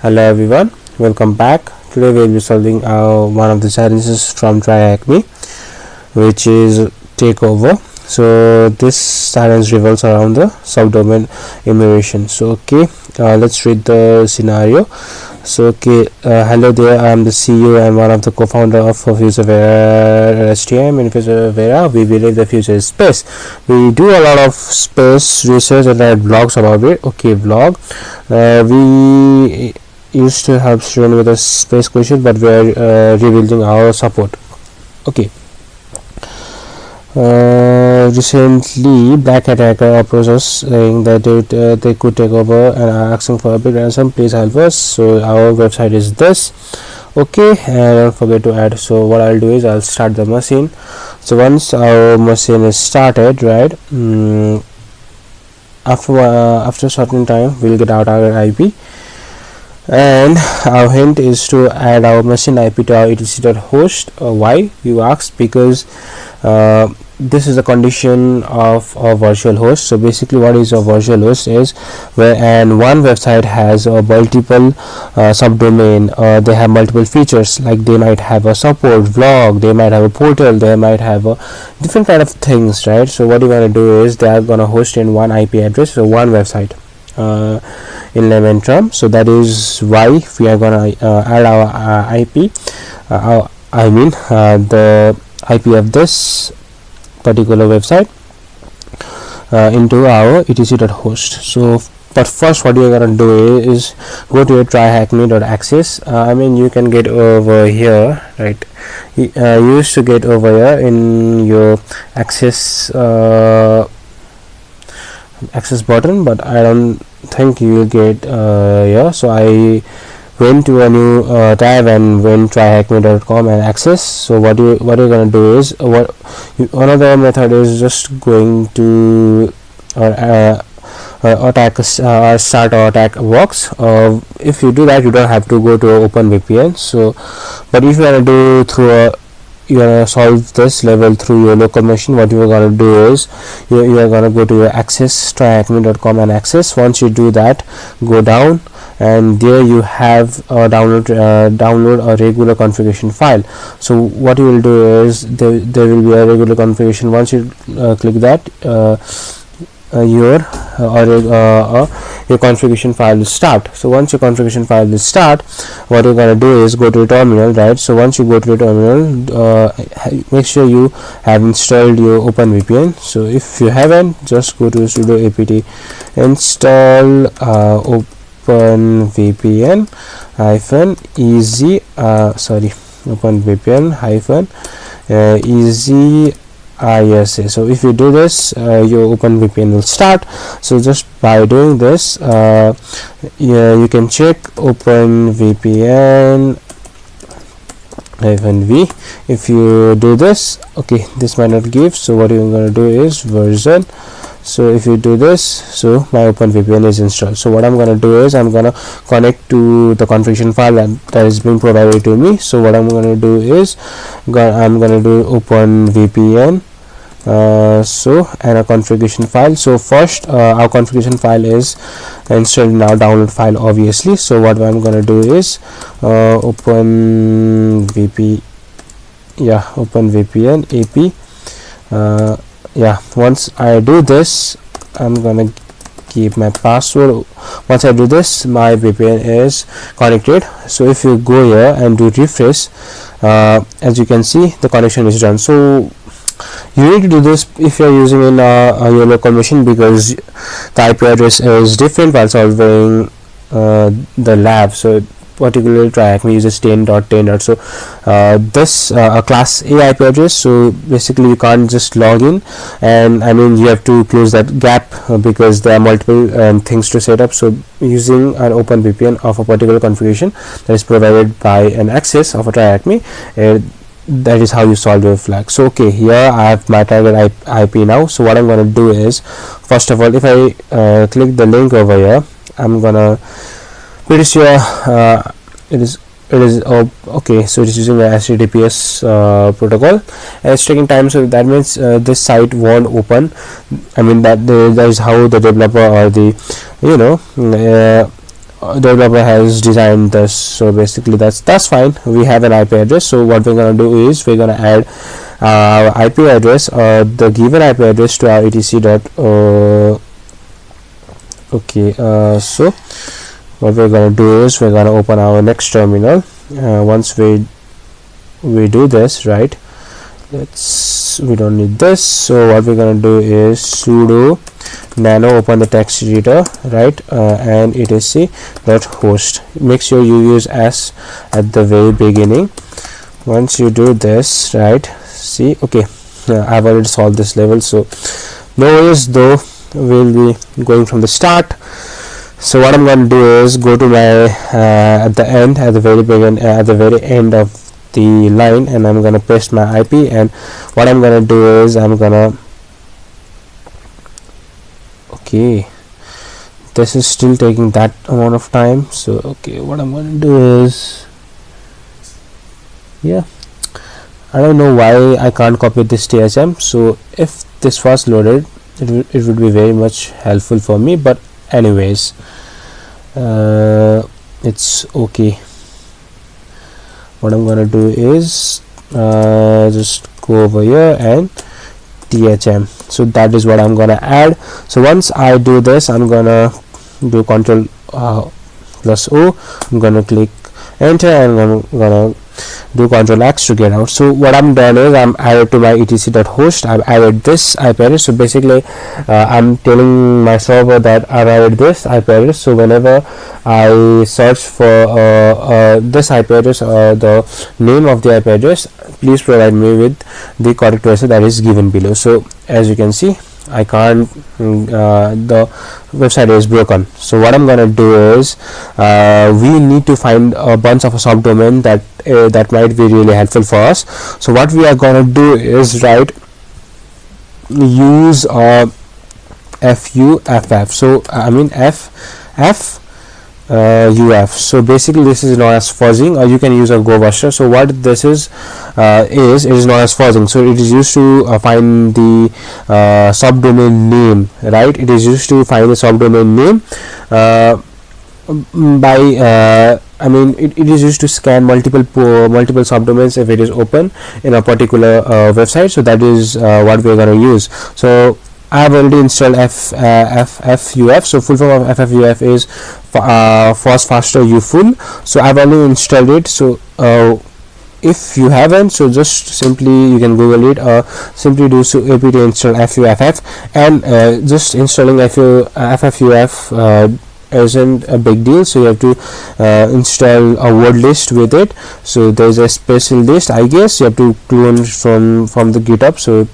Hello everyone, welcome back. Today we will be solving one of the challenges from TryHackMe, which is takeover. So this challenge revolves around the subdomain enumeration. So let's read the scenario. So hello there, I am the CEO and one of the co-founder of FutureVera STM. In FutureVera we believe the future is space. We do a lot of space research and write blogs about it. Blog. We used to help students with a space question, but we are rebuilding our support. Recently black attacker approached us saying that they could take over and are asking for a big ransom. Please help us. So our website is this. And don't forget to add. So what I'll do is I'll start the machine. So once our machine is started, right, after a certain time we'll get out our IP, and our hint is to add our machine IP to our etc.host. Why, you ask? Because this is a condition of a virtual host. So basically what is a virtual host is and one website has multiple subdomain, they have multiple features, like they might have a support blog, they might have a portal, they might have a different kind of things, right? So what you're going to do is they are going to host in one IP address, so one website in layman term. So that is why we are going to add our IP, the IP of this particular website into our etc.host. So but first what you're going to do is go to your tryhackme.access. You can get over here, right? You used to get over here in your access button, but I don't think you will get here. So I went to a new tab and went tryhackme.com and access. So what you're going to do is another method is just going to attack start or attack box. If you do that, you don't have to go to OpenVPN. So but if you want to do through you are going to solve this level through your local machine, what you are going to do is you are going to go to your access, tryhackme.com and access. Once you do that, go down, and there you have download a regular configuration file. So what you will do is there will be a regular configuration. Once you click that, your configuration file will start. So once your configuration file will start, what you're going to do is go to your terminal, right? So once you go to your terminal, make sure you have installed your OpenVPN. So if you haven't, just go to sudo apt install OpenVPN easy OpenVPN easy ISA. So if you do this, your OpenVPN will start. So just by doing this, you can check OpenVPN -v. If you do this, this might not give. So what you're going to do is version. So if you do this, so my OpenVPN is installed. So what I'm going to do is I'm going to connect to the configuration file that is being provided to me. So what I'm going to do is I'm going to do OpenVPN and a configuration file. So first our configuration file is installed in our download file, obviously. So what I'm going to do is OpenVPN AP. Once I do this, I'm gonna keep my password. Once I do this, my VPN is connected. So if you go here and do refresh, as you can see, the connection is done. So you need to do this if you're using in your local machine, because the IP address is different while solving the lab. So particularly TryHackMe uses 10.10. So this class A IP address. So basically you can't just log in, and you have to close that gap because there are multiple things to set up. So using an OpenVPN of a particular configuration that is provided by an access of a TryHackMe, that is how you solve your flag. So here I have my target IP now. So what I'm going to do is, first of all, if I click the link over here, I'm gonna pretty sure it is so it is using the HTTPS protocol, and it's taking time. So that means this site won't open. That is how the developer or the developer has designed this. So basically that's fine. We have an IP address. So what we're gonna do is we're gonna add IP address, the given IP address, to our etc dot so what we're gonna do is we're gonna open our next terminal. Once we do this, right, we don't need this. So what we're gonna do is sudo nano, open the text editor, right, and etc dot host. Make sure you use s at the very beginning. Once you do this, right, see, okay, I've already solved this level, so no worries though, we'll be going from the start. So what I'm going to do is go to my at the very end of the line, and I'm going to paste my IP, and what I'm going to do is I'm going to, okay, this is still taking that amount of time. So okay, what I'm going to do is, yeah, I don't know why I can't copy this TSM. So if this was loaded, it would be very much helpful for me, but anyways, it's okay. What I'm gonna do is just go over here and THM. So that is what I'm gonna add. So once I do this, I'm gonna do Control plus O. I'm gonna click enter, and I'm gonna do Control X to get out. So what I'm done is I'm added to my etc.host. I've added this IP address. So basically I'm telling my server that I've added this IP address. So whenever I search for this IP address or the name of the IP address, please provide me with the correct version that is given below. So as you can see, I can't, the website is broken. So what I'm gonna do is we need to find a bunch of a subdomain that might be really helpful for us. So what we are gonna do is use fuff. So I mean ff UF. So basically this is known as fuzzing, or you can use a go buster. So what this is it is known as fuzzing. So it is used to find the subdomain name, right? It is used to find the subdomain name by I mean it is used to scan multiple subdomains if it is open in a particular website. So that is what we are going to use. So I have already installed FFUF. So full form of FFUF is fast, faster, full. So I've already installed it. So if you haven't, so just simply you can Google it, or simply do apt install FUFF, and just installing FFUF isn't a big deal. So you have to install a word list with it. So there's a special list, I guess you have to clone from the GitHub. So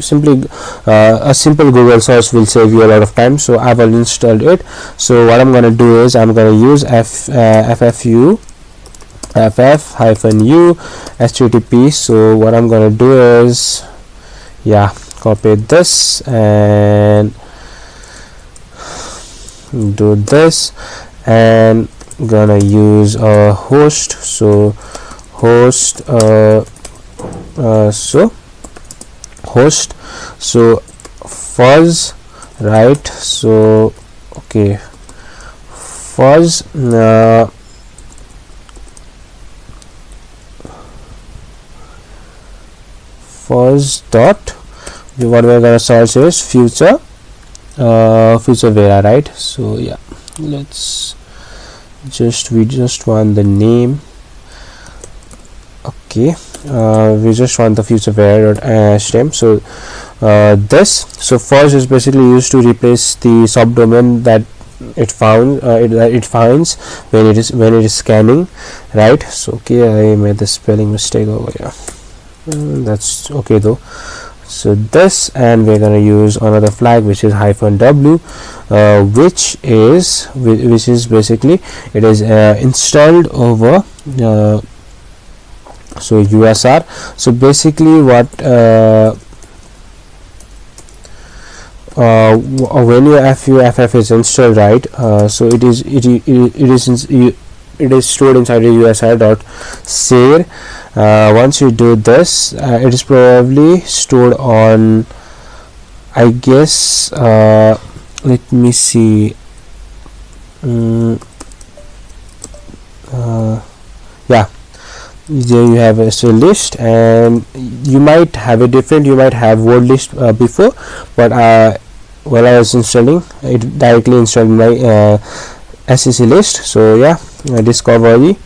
simply a simple Google search will save you a lot of time. So I've already installed it. So what I'm going to do is I'm going to use FFU ff-u http. So what I'm going to do is, yeah, copy this and do this, and gonna use a host. So host so fuzz, right? So okay, fuzz fuzz dot, what we're gonna search is future Vera, right? So yeah, let's we just want the name. Okay, we just want the future Vera.htm. So so first is basically used to replace the subdomain that it finds when it is scanning, right? So okay, I made the spelling mistake over here. That's okay though. So this, and we're going to use another flag which is -w, which is basically it is installed over so USR. So basically what when your FUFF is installed, right, so it is stored inside a USR.sare. Once you do this, it is probably stored on, I guess, let me see, yeah, there you have a list, and you might have a different, you might have word list before, but while I was installing it, directly installed my SEC list. So yeah, discovery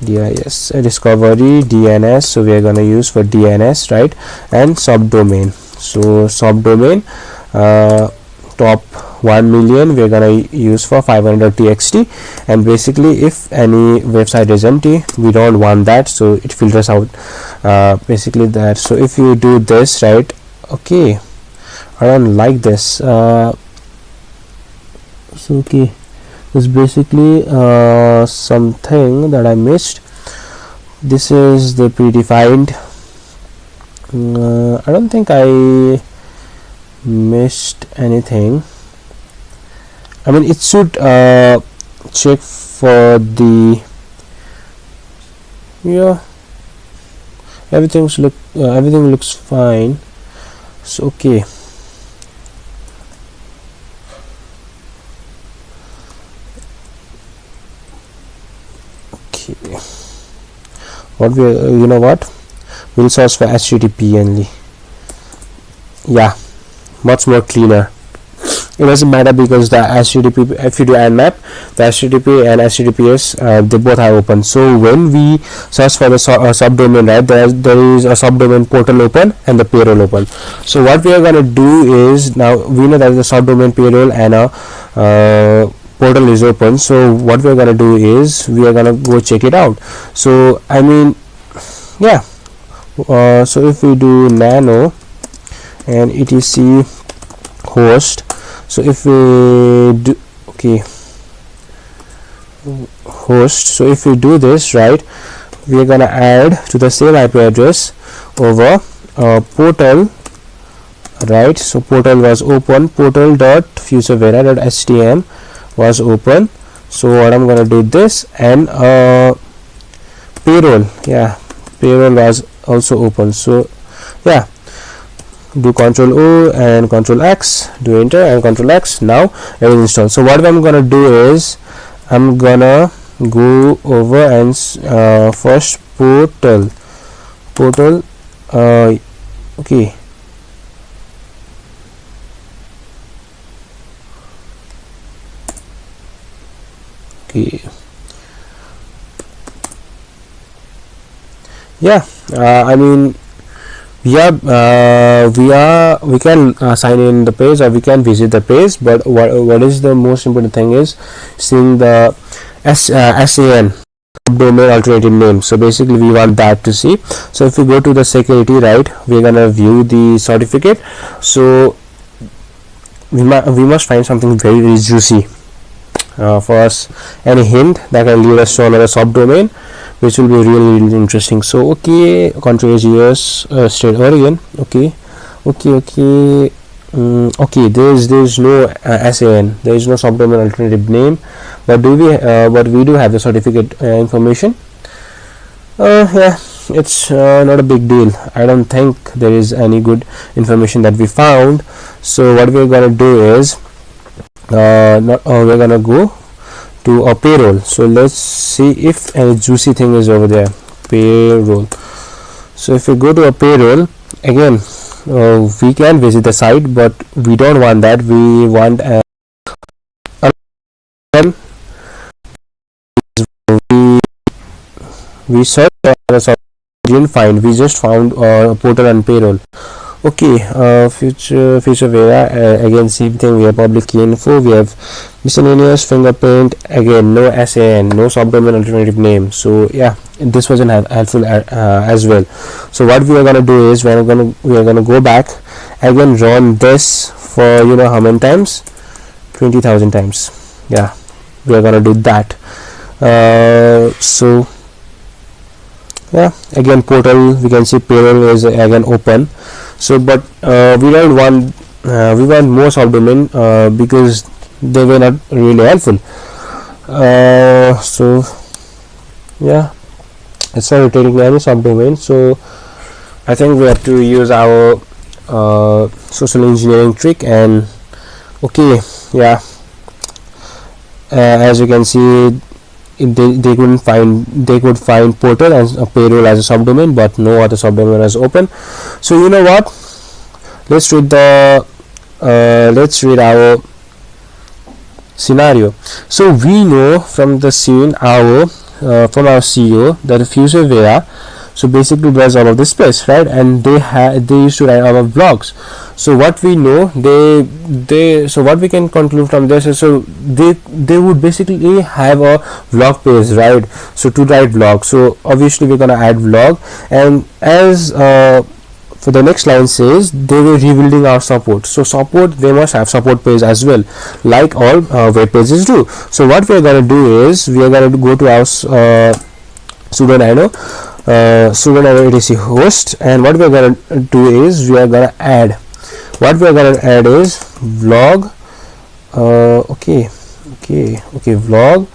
discovery DNS, so we are going to use for DNS, right? And subdomain, so subdomain top 1 million we are going to use for 500 txt, and basically if any website is empty, we don't want that, so it filters out basically that. So if you do this, right, okay, I don't like this, so okay, it's basically something that I missed. This is the predefined, I don't think I missed anything. I mean, it should check for the, yeah, everything looks fine. So okay, what we you know what, we'll search for HTTP only. Yeah, much more cleaner. It doesn't matter because the HTTP, if you do nmap, the HTTP and HTTPS they both are open. So when we search for the subdomain, right, there is a subdomain portal open and the payroll open. So what we are going to do is, now we know that the subdomain payroll and a portal is open, so what we are going to do is we are going to go check it out. So I mean, yeah, so if we do nano and etc host, so if we do, okay, host, so if we do this, right, we are going to add to the same IP address over portal, right? So portal was open, portal.futurevera.htm was open. So what I'm going to do this, and payroll, yeah, payroll was also open. So yeah, do Control O and Control X, do enter and Control X. Now it is installed. So what I'm gonna do is I'm gonna go over and first portal okay, yeah, I mean, we can sign in the page, or we can visit the page, but what is the most important thing is seeing the SAN, subdomain alternative name. So basically we want that to see. So if we go to the security, right, we're gonna view the certificate. So we must find something very, very juicy for us, any hint that can lead us to another subdomain, which will be really, really interesting. So okay, country is US, state Oregon. Okay, okay, there's no SAN, there is no subdomain alternative name, but we do have the certificate information. Yeah, it's not a big deal. I don't think there is any good information that we found. So what we're gonna do is we're gonna go to a payroll. So let's see if any juicy thing is over there. Payroll. So if we go to a payroll again, we can visit the site, but we don't want that. We want we searched didn't find, we just found portal and payroll. Okay, future Vera, again same thing, we have public key info, we have miscellaneous, fingerprint, again no SAN, no subdomain alternative name. So yeah, this wasn't helpful as well. So what we are gonna do is we are gonna go back again, run this for you know how many times, 20,000 times. Yeah, we are gonna do that. So yeah, again portal, we can see payroll is again open. So but we don't want we want more subdomain because they were not really helpful. So yeah, it's not returning any subdomain. So I think we have to use our social engineering trick. And okay, yeah, as you can see, they could find portal and payroll as a subdomain, but no other subdomain is open. So you know what, let's read our scenario. So we know from the scene from our CEO that the futureware so basically does all of this space, right? And they used to write our blogs. So what we know, so what we can conclude from this is, so they would basically have a vlog page, right? So to write vlog, so obviously we're gonna add vlog, and as for the next line says, they were rebuilding our support. So support, they must have support page as well, like all web pages do. So what we are going to do is, we are going to go to our sudo etc host, and what we are going to do is, we are going to add is vlog vlog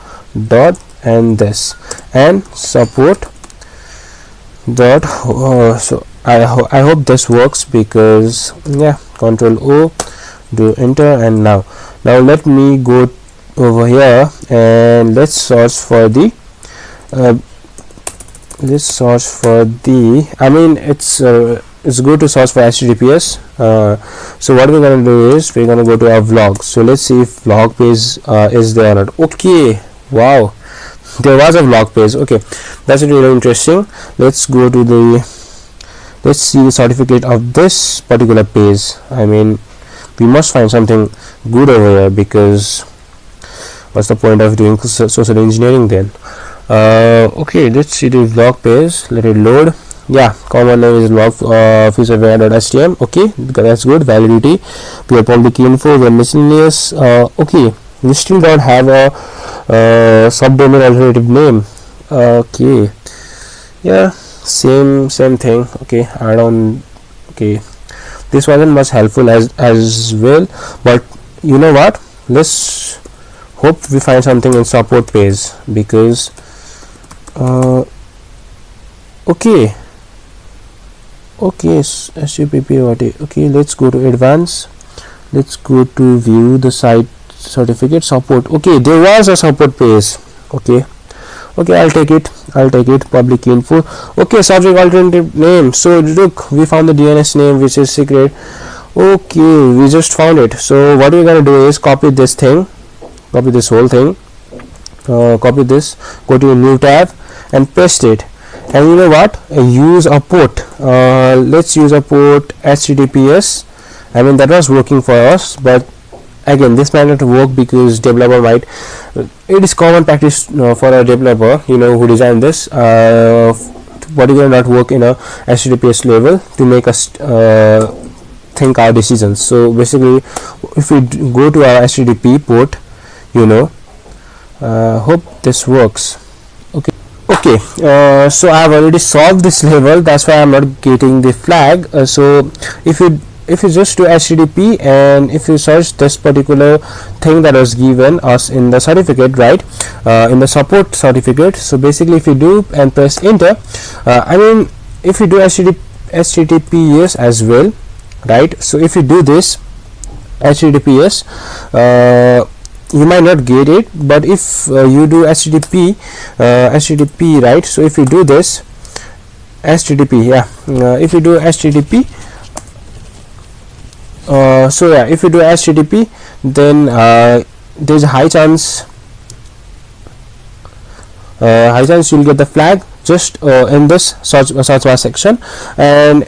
dot and this, and support dot so I hope this works, because yeah, Control O, do enter, and now let me go over here and let's search for the I mean, it's good to search for HTTPS. So what we're going to do is, we're going to go to our vlog. So let's see if vlog page is there or not. Okay, wow, there was a vlog page. Okay, that's really interesting. Let's go to let's see the certificate of this particular page. I mean, we must find something good over here, because what's the point of doing social engineering then? Okay, let's see the vlog page. Let it load. Yeah, common name is log futureware.htm. okay, that's good. Validity, we are public info, we are miscellaneous. Okay, we still don't have a subdomain alternative name. Okay, yeah, same thing. Okay, I don't. Okay, this wasn't much helpful as well, but you know what, let's hope we find something in support page, because okay, SUPP. Okay, let's go to advanced, let's go to view the site certificate support. Okay, there was a support page. Okay, I'll take it, public info. Okay, subject alternative name. So look, we found the DNS name, which is secret. Okay, we just found it. So what we're gonna do is, copy this whole thing, copy this, go to a new tab and paste it. And you know what, use a port. Let's use a port HTTPS. I mean, that was working for us, but again, this might not work, because developer might, it is common practice for a developer, who designed this, particularly not work in a HTTPS level to make us think our decisions. So basically, if we go to our HTTP port, hope this works. Okay, so I have already solved this level, that's why I'm not getting the flag. So if you just do HTTP, and if you search this particular thing that was given us in the certificate, right, in the support certificate, so basically if you do and press enter, I mean, if you do HTTPS as well, right, so if you do this HTTPS, you might not get it, but if you do HTTP, right, so if you do this HTTP, if you do HTTP, so yeah, if you do HTTP, then there's a high chance you'll get the flag. Just in this search bar section, and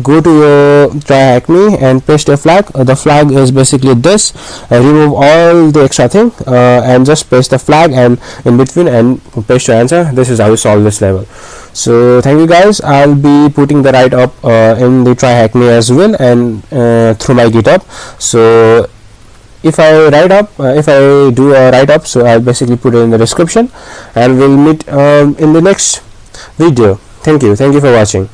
go to your TryHackMe and paste a flag. The flag is basically this. Remove all the extra thing and just paste the flag and in between, and paste your answer. This is how you solve this level. So thank you guys. I'll be putting the write-up in the TryHackMe as well, and through my GitHub. So if I do a write-up, so I'll basically put it in the description, and we'll meet in the next video. Thank you for watching.